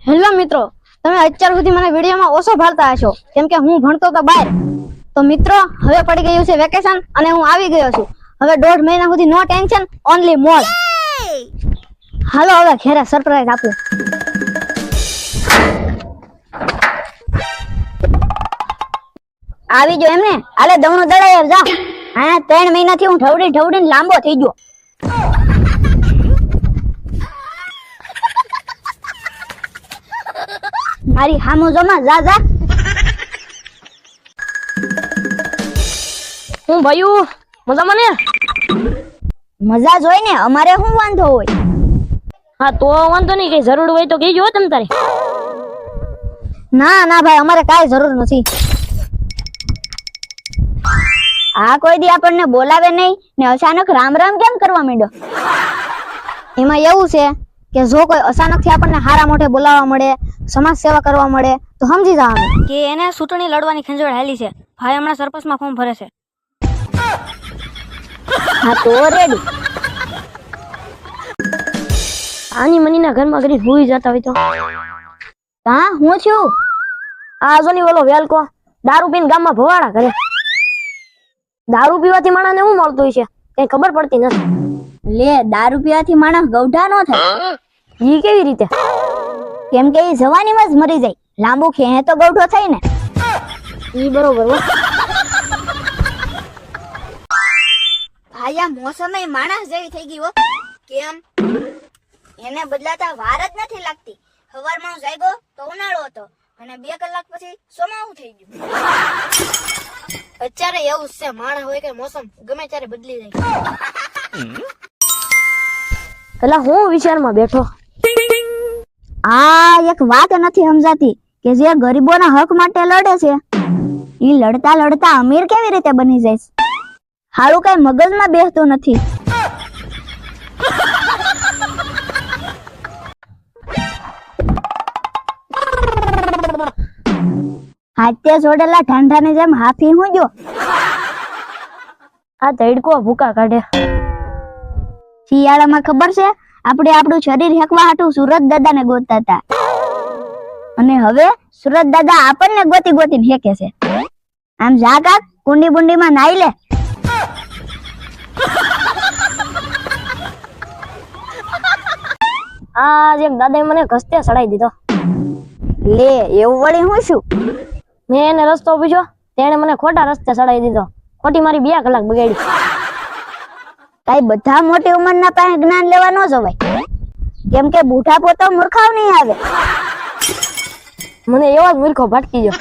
Hello મિત્રો, તમે અત્યાર સુધી મને વિડીયોમાં ઓછો ભાળતા હશો કેમ કે હું ભણતો તો બહાર. તો મિત્રો, હવે પડી ગયું છે વેકેશન અને હું આવી ગયો છું. હવે 1.5 મહિના સુધી નો ટેન્શન, ઓન્લી મોજ. હાલો હવે ઘરે સરપ્રાઈઝ આપું. આવી ગયો એમને? આલે દવણો દડાય જા. હા, 3 મહિનાથી હું ઢવડીને લાંબો થઈ ગયો. મારી હામો જોમાં જા જા. હું ભાઈઓ મજામાં ને? મજા જોઈ ને, અમારે શું વાંધો હોય? હા તો વાંધો નહીં, કઈ જરૂર હોય તો કહેજો તમ તારે. ના ના ભાઈ, અમારે કાંઈ જરૂર નથી. આ કોઈ દી આપણને બોલાવે નહીં ને અચાનક રામ રામ કેમ કરવા માંડ્યો? એમાં એવું છે કે જો કોઈ અચાનક થી આપણને હારા મોઢે બોલાવવા મળે, સમાજ સેવા કરવા મળે તો સમજી જવાનું કે એને ચૂંટણી લડવાની ખંજોળ હાલી છે. ભાઈ હમણાં સરપંચમાં ફોર્મ ભરે છે. હા તો રેડી. આની મનીના ઘરમાં ઘડી ભૂઈ જતા હોય તો હા હું છું. આ જોની ઓલો વેલકો દારૂ પીને ગામમાં ભવાડા કરે. દારૂ પીવાથી માણસને શું મળતું હોય છે કઈ ખબર પડતી નથી. લે, દારૂ પીવાથી માણસ ગૌઢા નો થાય. ઈ કેવી રીતે? કેમ કે એ જવાનીમાં જ મરી જાય. લાંબુ ખેહે તો ગૌઢો થાય ને. ઈ બરોબર હો. ભાઈ આ મોસમ માણસ જેવી થઈ ગઈ હો. કેમ? એને બદલાતા વાર જ નથી લાગતી. સવારમાં હું જાગ્યો તો ઉનાળો હતો અને 2 કલાક પછી ચોમાસું થઈ ગયું. અત્યારે એવું છે, માણસ હોય કે મોસમ ગમે ત્યારે બદલી જાય. પેલા હું વિચારમાં બેઠો. આ એક વાત નથી સમજાતી કે જે ગરીબોના હક માટે લડે છે ઈ લડતા લડતા અમીર કેવી રીતે બની જાય? હારું કઈ મગજમાં બેસતું નથી. હાથે જોડેલા ઠંડાની જેમ હાફી હું જો. આ તડકો ભૂકા કાઢે. શિયાળામાં ખબર છે આપણે આપણું શરીર હેકવા હાટું સુરત દાદાને ગોતતા હતા અને હવે સુરત દાદા આપણને ગોતી ગોતીને હેકે છે. આમ જા કાક કુંડી બુંડીમાં નાઈ લે. આ જેમ દાદાએ મને ઘસતે ચડાઈ દીધો. લે, એવું વળી હું શું? મેં એને રસ્તો પૂછ્યો, તેણે મને ખોટા રસ્તે ચડાઈ દીધો. ખોટી મારી 2 કલાક બગાડી. કઈ બધા મોટી ઉંમરના પાસે જ્ઞાન લેવા ન જવાય, કેમ કે બુઢાપો તો મૂર્ખાવ નહીં આવે. મને એવો જ મૂર્ખો ભટકી ગયો.